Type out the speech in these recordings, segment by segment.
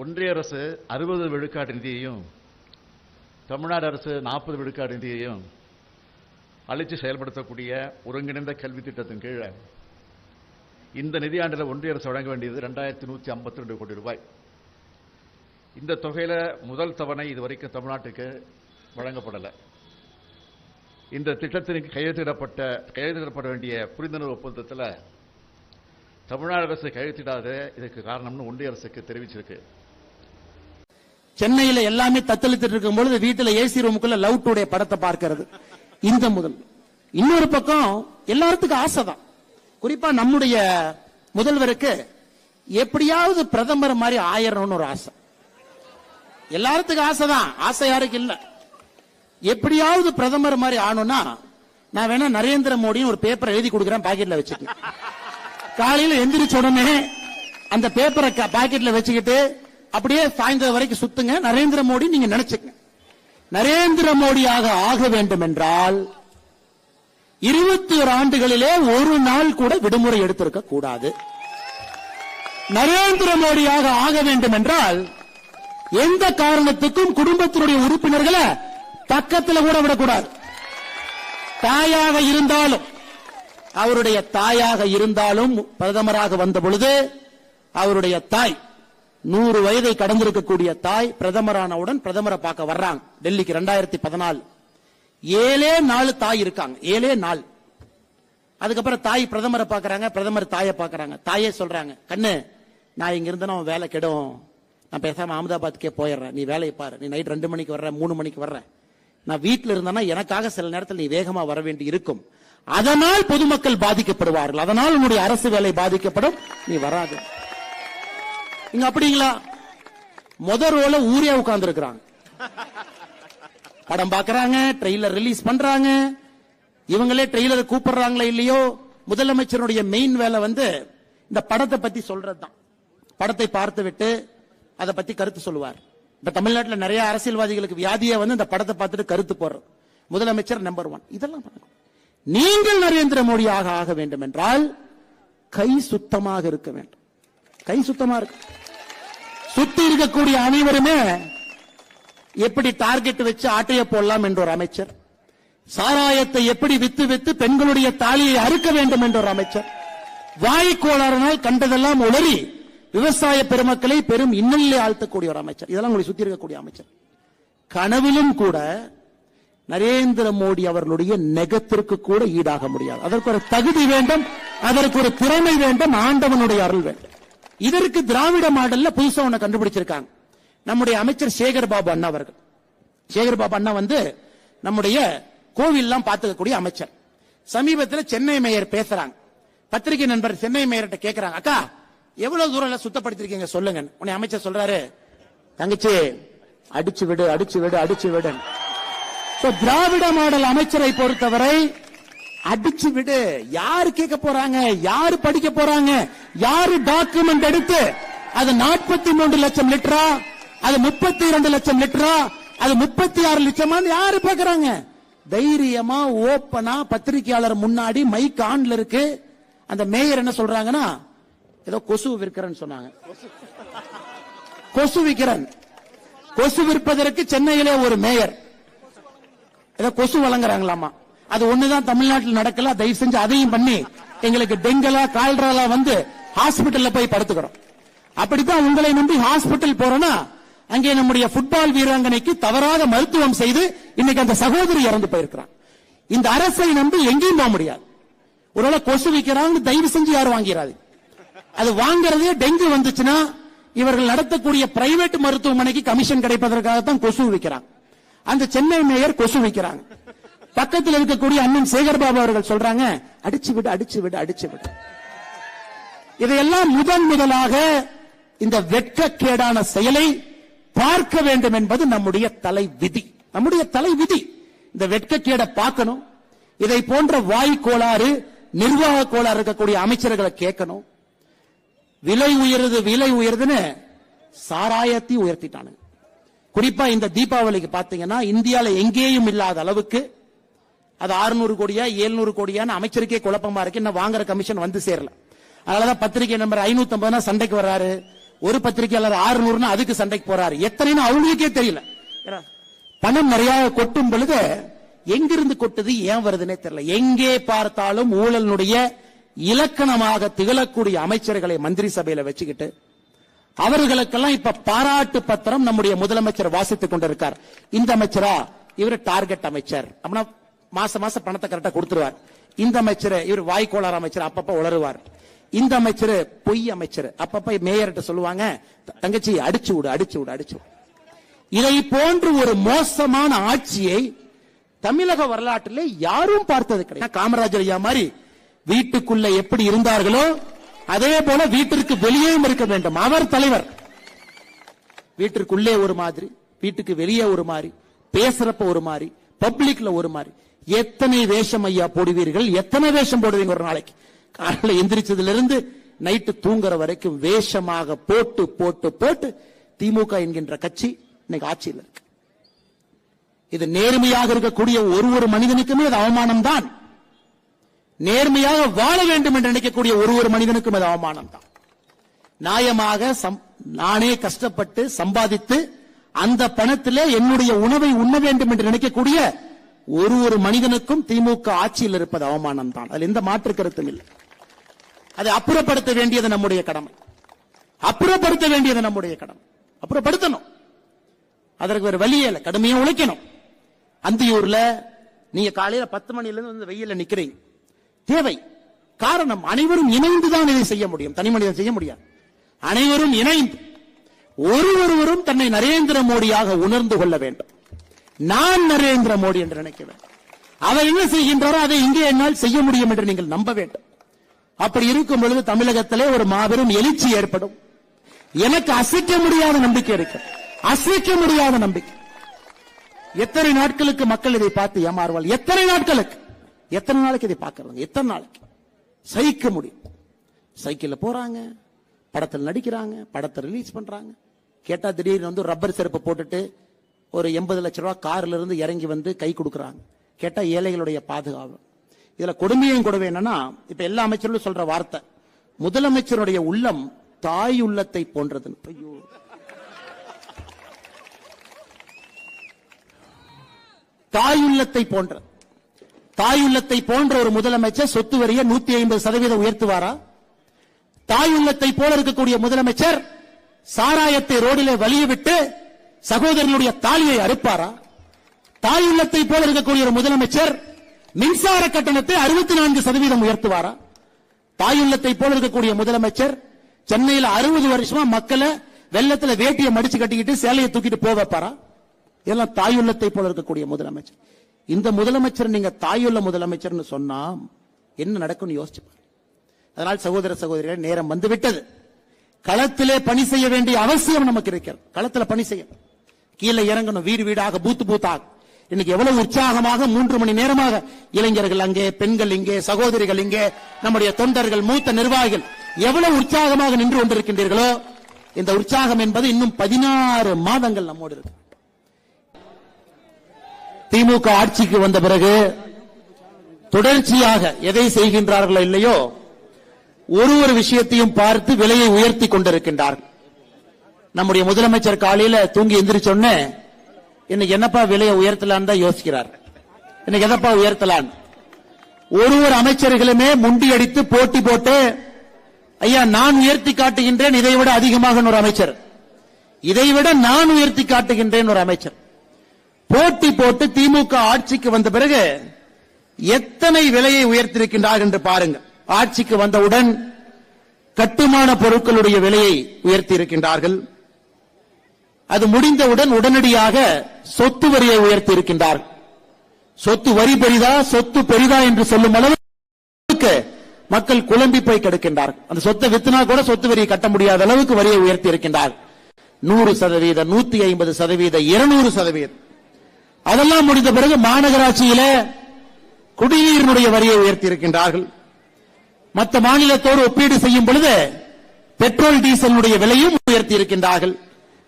ஒன்றிய அரசு 60 விழுக்காடு நிதியையும் தமிழ்நாடு அரசு 40 விழுக்காடு நிதியையும் அளித்து செயல்படுத்தக்கூடிய ஒருங்கிணைந்த கல்வி திட்டத்தின் கீழே இந்த நிதியாண்டில் ஒன்றிய அரசு வழங்க வேண்டியது 2152 கோடி ரூபாய். இந்த தொகையில முதல் தவணை இதுவரைக்கும் தமிழ்நாட்டுக்கு வழங்கப்படலை. இந்த திட்டத்திற்கு கையெழுத்திடப்பட வேண்டிய புரிந்துணர்வு ஒப்பந்தத்தில் தமிழ்நாடு அரசு கையெழுத்திடாத இதற்கு காரணம்னு ஒன்றிய அரசுக்கு தெரிவிச்சிருக்கு. சென்னையில எல்லாமே தத்தளித்து இருக்கும் பொழுது வீட்டுல ஏசி ரூமுக்குள்ள லவ் டுடே படத்தை பார்க்கிறது இந்த முதல். இன்னொரு பக்கம் எல்லாத்துக்கும் ஆசைதான். குறிப்பா நம்முடைய முதல்வருக்கு எப்படியாவது பிரதமர் மாதிரி ஆயிரணும்னு ஒரு ஆசை. எல்லாத்துக்கும் ஆசைதான், ஆசை யாருக்கு இல்ல. எப்படியாவது பிரதமர் மாதிரி ஆகணும்னா நான் வேணா நரேந்திர மோடின்னு ஒரு பேப்பரை எழுதி கொடுக்குறேன், பாக்கெட்ல வச்சுக்கேன். காலையில எந்திரிச்ச உடனே அந்த பேப்பரை பாக்கெட்ல வச்சுக்கிட்டு அப்படியே சாயந்தரம் வரைக்கும் சுத்துங்க. நரேந்திர மோடி நீங்க நினைச்சுங்க. நரேந்திர மோடியாக ஆக வேண்டும் என்றால் 21 ஆண்டுகளிலே ஒரு நாள் கூட விடுமுறை எடுத்திருக்க கூடாது. நரேந்திர மோடியாக ஆக வேண்டும் என்றால் எந்த காரணத்துக்கும் குடும்பத்தினுடைய உறுப்பினர்களை பக்கத்தில் கூட விடக்கூடாது. தாயாக இருந்தாலும் அவருடைய தாயாக இருந்தாலும் பிரதமராக வந்த பொழுது அவருடைய தாய் 100 வயதை கடந்திருக்கக்கூடிய தாய் பிரதமரானவுடன் பிரதமரை பார்க்க வர்றாங்க டெல்லிக்கு 2014. 7 நாள் தாய் இருக்காங்க, 7 நாள். அதுக்கப்புறம் தாய் பிரதமரை பார்க்கறாங்க, பிரதமர் தாயை பார்க்கறாங்க. தாயே சொல்றாங்க, கண்ணு நான் இங்க இருந்தேன்னா வேலை கெடும், நான் பேசாம அகமதாபாத்துக்கே போயிடுறேன், நீ வேலையை பாரு, நீ நைட் 2 மணிக்கு வர்ற 3 மணிக்கு வர்ற, நான் வீட்டில் இருந்தேன்னா எனக்காக சில நேரத்தில் நீ வேகமா வர வேண்டி இருக்கும், அதனால் பொதுமக்கள் பாதிக்கப்படுவார்கள், அதனால் உன்னுடைய அரசு வேலை பாதிக்கப்படும், நீ வராது. இங்க அப்படிங்களா? முதல் ரோல ஊரே உட்கார்ந்து இருக்கிறாங்க, படம் பாக்குறாங்க, ட்ரெய்லர் ரிலீஸ் பண்றாங்க. இவங்களே ட்ரெய்லர் கூப்பிடுறாங்களா இல்லையோ, முதலமைச்சருடைய மெயின் வேலை இந்த படத்தை பத்தி சொல்றதுதான். படத்தை பார்த்து விட்டு அதை பத்தி கருத்து சொல்லுவார். இப்ப தமிழ்நாட்டில் நிறைய அரசியல்வாதிகளுக்கு வியாதியை இந்த படத்தை பார்த்துட்டு கருத்து போடுறது. முதலமைச்சர் நம்பர் 1. இதெல்லாம் நீங்கள் நரேந்திர மோடியாக ஆக வேண்டும் என்றால் கை சுத்தமாக இருக்க வேண்டும். கை சுத்தமா இருக்கு. சுத்தி இருக்கக்கூடிய அனைவருமே எப்படி டார்கெட் வச்சு ஆட்டைய போடலாம் என்ற ஒரு அமைச்சர், சாராயத்தை எப்படி வித்து வித்து பெண்களுடைய தாலியை அறுக்க வேண்டும் என்ற ஒரு அமைச்சர், வாய்க்கோளாறுனால் கண்டதெல்லாம் உளறி விவசாய பெருமக்களை பெரும் இன்னலிலே ஆழ்த்தக்கூடிய ஒரு அமைச்சர், இதெல்லாம் உங்களை சுத்தி இருக்கக்கூடிய அமைச்சர். கனவிலும் கூட நரேந்திர மோடி அவர்களுடைய நெகத்திற்கு கூட ஈடாக முடியாது. அதற்கு ஒரு தகுதி வேண்டும், அதற்கு ஒரு திறமை வேண்டும், ஆண்டவனுடைய அருள் வேண்டும். இதற்கு திராவிட மாடல்ல புதுசா ஒண்ணு கண்டுபிடிச்சிருக்காங்க. நம்முடைய அமைச்சர் சேகர் பாபு அண்ணா அவர்கள். சேகர் பாபு அண்ணா நம்முடைய கோவில்லாம் பார்த்துக்கக்கூடிய அமைச்சர். சமீபத்தில் சென்னை மேயர் பேசுறாங்க. பத்திரிகை நண்பர் சென்னை மேயர்கிட்ட கேட்கிறாங்க, அக்கா எவ்வளவு தூரம் சுத்தப்படுத்திருக்கீங்க சொல்லுங்க. உன்னை அமைச்சர் சொல்றாரு, தங்கச்சி அடிச்சு விடு அடிச்சு விடு அடிச்சு விடு. திராவிட மாடல் அமைச்சரை பொறுத்தவரை அடிச்சு விடு. யாரு கேட்க போறாங்க, யாரு படிக்க போறாங்க, யாரு டாக்குமெண்ட் எடுத்து அது 43 லட்சம் லிட்டரா, அது 32 லட்சம் லிட்டரா, அது 36 லட்சமா யாரு பாக்குறாங்க? தைரியமா ஓப்பனா பத்திரிகையாளர் முன்னாடி மைக் ஆன்ல இருக்கு. அந்த மேயர் என்ன சொல்றாங்கன்னா, ஏதோ கொசு விற்கிறேன்னு சொன்னாங்க. கொசு விற்கிறேன். கொசு விற்பதற்கு சென்னையிலே ஒரு மேயர் ஏதோ கொசு வழங்குறாங்களாமா. அது ஒண்ணுதான் தமிழ்நாட்டில் நடக்கல. தயவு செஞ்சு அதையும் பண்ணி எங்களுக்கு டெங்கலா கால்ரா ஹாஸ்பிட்டல்ல போய் படுத்துக்கிறோம். அப்படித்தான் உங்களை நம்பி ஹாஸ்பிட்டல் போறோம்னா அங்கே நம்முடைய ஃபுட்பால் வீராங்கனைக்கு தவறாக மருத்துவம் செய்து இன்னைக்கு அந்த சகோதரி இறந்து போயிருக்கிறான். இந்த அரசை நம்பி எங்கேயும் போக முடியாது. ஒருவேளை கொசு விற்கிறாங்க, தயவு செஞ்சு யாரும் வாங்கிறாது. அது வாங்குறதே டெங்கு வந்துச்சுன்னா இவர்கள் நடத்தக்கூடிய பிரைவேட் மருத்துவமனைக்கு கமிஷன் கிடைப்பதற்காகத்தான் கொசு விற்கிறாங்க. அந்த சென்னை மேயர் கொசு விற்கிறாங்க. பக்கத்தில் இருக்கக்கூடிய அண்ணன் சேகர் பாபு அவர்கள் சொல்றாங்க, அடிச்சு விடு அடிச்சு விடு அடிச்சு விடு. இதையெல்லாம் முதலாக இந்த வெட்கக்கேடான செயலை பார்க்க வேண்டும் என்பது நம்முடைய தலை விதி. நம்முடைய தலை விதி இந்த வெட்கக்கேடை பார்க்கணும். இதை போன்ற வாய் கோளாறு, நிர்வாக கோளாறு இருக்கக்கூடிய அமைச்சர்களை கேட்கணும். விலை உயருது விலை உயருதுன்னு சாராயத்தை உயர்த்திட்டானுங்க. குறிப்பா இந்த தீபாவளிக்கு பாத்தீங்கன்னா இந்தியால எங்கேயும் இல்லாத அளவுக்கு அது 600 கோடியா 700 கோடியான அமைச்சருக்கே குழப்பமா இருக்கு. இன்னும் வாங்குற கமிஷன் வந்து சேரல. அதனாலதான் பத்திரிகை நம்பர் 550 சண்டைக்கு வர்றாரு. ஒரு பத்திரிகையாளர் 600 அதுக்கு சண்டைக்கு போறாரு. எத்தனைன்னு அவங்களுக்கே தெரியல. பணம் நிறைய கொட்டும் பொழுது எங்கிருந்து கொட்டுது, ஏன் வருதுன்னே தெரியல. எங்கே பார்த்தாலும் ஊழலுடைய இலக்கணமாக திகழக்கூடிய அமைச்சர்களை மந்திரி சபையில வச்சுக்கிட்டு அவர்களுக்கெல்லாம் இப்ப பாராட்டு பத்திரம் நம்முடைய முதலமைச்சர் வாசித்துக் கொண்டிருக்கார். இந்த அமைச்சரா, இவர் டார்கெட் அமைச்சர், அப்படின்னா மாசம் பணத்தை கரெக்டா கொடுத்துருவார். இந்த அமைச்சர் இவர் வாய்க்கோளார் அமைச்சர், அப்பப்ப உளருவார். இந்த அமைச்சர் பொய் அமைச்சர், அப்பப்ப மேயர்கிட்ட சொல்லுவாங்க, தங்கச்சி அடிச்சு விடு. இதை போன்று ஒரு மோசமான ஆட்சியை தமிழக வரலாற்றிலே யாரும் பார்த்தது கிடையாது. காமராஜர் ஐயா மாதிரி வீட்டுக்குள்ள எப்படி இருந்தார்களோ அதே போல வீட்டிற்கு வெளியேயும் இருக்க வேண்டும். அவர் தலைவர். வீட்டிற்குள்ளே ஒரு மாதிரி, வீட்டுக்கு வெளியே ஒரு மாதிரி, பேசுறப்ப ஒரு மாதிரி, பப்ளிக்ல ஒரு மாதிரி. எத்தனை வேஷம் ஐயா போடுவீர்கள், எத்தனை வேஷம் போடுவீங்க ஒரு நாளைக்கு? காலையில எந்திரிச்சதுல இருந்து நைட்டு தூங்குற வரைக்கும் வேஷமாக போட்டு போட்டு போட்டு திமுக என்கின்ற கட்சி இன்னைக்கு ஆட்சியில் இருக்கு. இது நேர்மையாக இருக்கக்கூடிய ஒரு மனிதனுக்குமே அது அவமானம் தான். நேர்மையாக வாழ வேண்டும் என்று நினைக்கக்கூடிய ஒரு மனிதனுக்கும் அது அவமானம் தான். நியாயமாக நானே கஷ்டப்பட்டு சம்பாதித்து அந்த பணத்திலே என்னுடைய உணவை உண்ண வேண்டும் என்று நினைக்கக்கூடிய ஒரு மனிதனுக்கும் திமுக ஆட்சியில் இருப்பது அவமானம் தான். அதில் எந்த மாற்று கருத்தும் இல்லை. அதை அப்புறப்படுத்த வேண்டியது நம்முடைய கடமை. அப்புறப்படுத்தணும். அதற்கு ஒரு வழியே இல்லை, கடுமையா உழைக்கணும். அந்தியூர்ல நீங்க காலையில 10 மணில இருந்து வெயில நிக்கிறீங்க, தேவை. காரணம், அனைவரும் இணைந்துதான் இதை செய்ய முடியும். தனி மனிதன் செய்ய முடியாது. அனைவரும் இணைந்து ஒருவரும் தன்னை நரேந்திர மோடியாக உணர்ந்து கொள்ள வேண்டும். நான் நரேந்திர மோடி என்று நினைக்க வேண்டும். அவர் என்ன செய்கின்றாரோ அதை இங்கே என்னால் செய்ய முடியும் என்று நீங்கள் நம்ப வேண்டும். அப்படி இருக்கும் பொழுது தமிழகத்திலே ஒரு மாபெரும் எழுச்சி ஏற்படும். எனக்கு அசைக்க முடியாத நம்பிக்கை இருக்கு. எத்தனை நாட்களுக்கு மக்கள் இதை பார்த்து ஏமாறுவார்கள்? எத்தனை நாளைக்கு இதை பார்க்கறாங்க? எத்தனை நாளைக்கு சகிக்க முடியும்? சைக்கிள்ல போறாங்க, படத்தில் நடிக்கிறாங்க, படத்தை ரிலீஸ் பண்றாங்க. கேட்டா திடீர்னு ரப்பர் செருப்பு போட்டுட்டு ஒரு 80 லட்சம் ரூபாய் கார்ல இருந்து இறங்கி வந்து கை கொடுக்கறாங்க. கேட்டா ஏழைகளுடைய பாதுகாப்பு. இதுல கொடுமையும் என்னன்னா, இப்ப எல்லா அமைச்சர்களும் சொல்ற வார்த்தை, முதலமைச்சருடைய உள்ளம் தாய் உள்ளத்தை போன்றது. ஐயோ, தாயுள்ளத்தை போன்ற ஒரு முதலமைச்சர் சொத்து வரியை 150% உயர்த்துவாரா? தாயுள்ளத்தை போல இருக்கக்கூடிய முதலமைச்சர் சாராயத்தை ரோடிலே வலிய விட்டு சகோதரனுடைய தாலியை அறுப்பாரா? தாயுள்ளத்தை போல இருக்கக்கூடிய ஒரு முதலமைச்சர் மின்சார கட்டணத்தை 64% உயர்த்துவாரா? தாயுள்ளத்தை போல இருக்கக்கூடிய முதலமைச்சர் சென்னையில் 60 வருஷமா மக்களை வெள்ளத்துல வேட்டியை மடிச்சு கட்டிக்கிட்டு சேலையை தூக்கிட்டு போக வைப்பாரா? இதெல்லாம் தாயுள்ளத்தை போல இருக்கக்கூடிய முதலமைச்சர். இந்த முதலமைச்சர் நீங்க தாயுள்ள முதலமைச்சர்னு சொன்னா என்ன நடக்கும்னு யோசிச்சு பாருங்க. அதனால் சகோதர சகோதரிகள், நேரம் வந்துவிட்டது. களத்திலே பணி செய்ய வேண்டிய அவசியம் நமக்கு இருக்கிறது. களத்துல பணி செய்யணும், கீழே இறங்கணும், வீடு வீடாக, பூத்தாக. இன்னைக்கு எவ்வளவு உற்சாகமாக 3 மணி நேரமாக இளைஞர்கள் அங்கே, பெண்கள் இங்கே, சகோதரிகள் இங்கே, நம்முடைய தொண்டர்கள், மூத்த நிர்வாகிகள் எவ்வளவு உற்சாகமாக நின்று கொண்டிருக்கின்றீர்களோ, இந்த உற்சாகம் என்பது இன்னும் 16 மாதங்கள் நம்மோடு இருக்கு. திமுக ஆட்சிக்கு வந்த பிறகு தொடர்ச்சியாக எதை செய்கின்றார்களோ இல்லையோ, ஒரு விஷயத்தையும் பார்த்து விலையை உயர்த்தி கொண்டிருக்கின்றார்கள். நம்முடைய முதலமைச்சர் காலையில தூங்கி எந்திரிச்சோன்னு இன்னைக்கு என்னப்பா விலையை உயர்த்தலான்னு தான் யோசிக்கிறார். இன்னைக்கு எதப்பா உயர்த்தலான்? ஒரு அமைச்சர்களுமே முண்டி அடித்து போட்டி போட்டு, ஐயா நான் உயர்த்தி காட்டுகின்றேன் இதை விட அதிகமாக ஒரு அமைச்சர், இதை விட நான் உயர்த்தி காட்டுகின்றேன் ஒரு அமைச்சர், போட்டி போட்டு திமுக ஆட்சிக்கு வந்த பிறகு எத்தனை விலையை உயர்த்திருக்கின்றார் என்று பாருங்கள். ஆட்சிக்கு வந்தவுடன் கட்டுமான பொருட்களுடைய விலையை உயர்த்தி இருக்கின்றார்கள். அது முடிந்தவுடன் உடனடியாக சொத்து வரியை உயர்த்தி இருக்கின்றார்கள். சொத்து வரி பெரிதா, சொத்து பெரிதா என்று சொல்லும் அளவுக்கு மக்கள் குழம்பி போய் கிடக்கின்றார்கள். அந்த சொத்தை வித்துனா கூட சொத்து வரியை கட்ட முடியாத அளவுக்கு வரியை உயர்த்தி இருக்கின்றார்கள். 100%, 150%, 200%. அதெல்லாம் முடிந்த பிறகு மாநகராட்சியில குடிநீரினுடைய வரியை உயர்த்தி இருக்கின்றார்கள். மற்ற மாநிலத்தோடு ஒப்பீடு செய்யும் பொழுது பெட்ரோல் டீசலுடைய விலையும் உயர்த்தி இருக்கின்றார்கள்.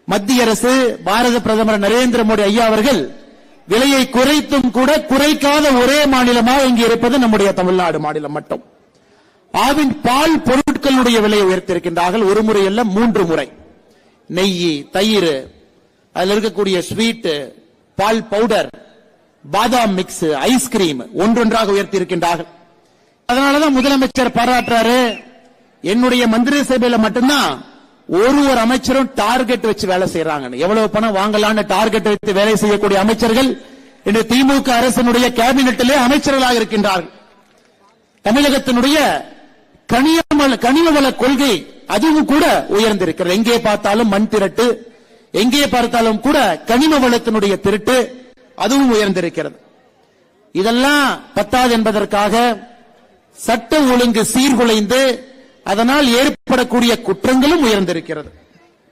மத்திய அரசு, பாரத பிரதமர் நரேந்திர மோடி ஐயா அவர்கள் விலையை குறைத்தும் கூட குறைக்காத ஒரே மாநிலமாக இங்கே இருப்பது நம்முடைய தமிழ்நாடு மாநிலம் மட்டும். ஆவின் பால் பொருட்களுடைய விலையை உயர்த்தி இருக்கின்றார்கள். ஒரு முறை அல்ல, 3 முறை. நெய், தயிர், அதுல இருக்கக்கூடிய ஸ்வீட், பால் பவுடர், பாதாம் மிக்ஸ், ஐஸ்கிரீம் ஒன்றொன்றாக உயர்த்தி இருக்கின்றார்கள். அதனாலதான் முதலமைச்சர் பாராட்டுறாரு. என்னுடைய மந்திரி சபையில மட்டும்தான் ஒரு அமைச்சரும் டார்கெட் வச்சு வேலை செய்யறாங்க. எவ்வளவு பணம் வாங்கலான்னு டார்கெட் வைத்து வேலை செய்யக்கூடிய அமைச்சர்கள் இன்று திமுக அரசினுடைய கேபினெட்டிலே அமைச்சர்களாக இருக்கின்றார்கள். தமிழகத்தினுடைய கனிம வள கொள்கை அதுவும் கூட உயர்ந்திருக்கிறது. எங்கே பார்த்தாலும் மண் திரட்டு, எங்கே பார்த்தாலும் கூட கனிம வளத்தினுடைய திருட்டு அதுவும் உயர்ந்திருக்கிறது. இதெல்லாம் பத்தாது என்பதற்காக சட்ட ஒழுங்கு சீர்குலைந்து அதனால் ஏற்படக்கூடிய குற்றங்களும் உயர்ந்திருக்கிறது.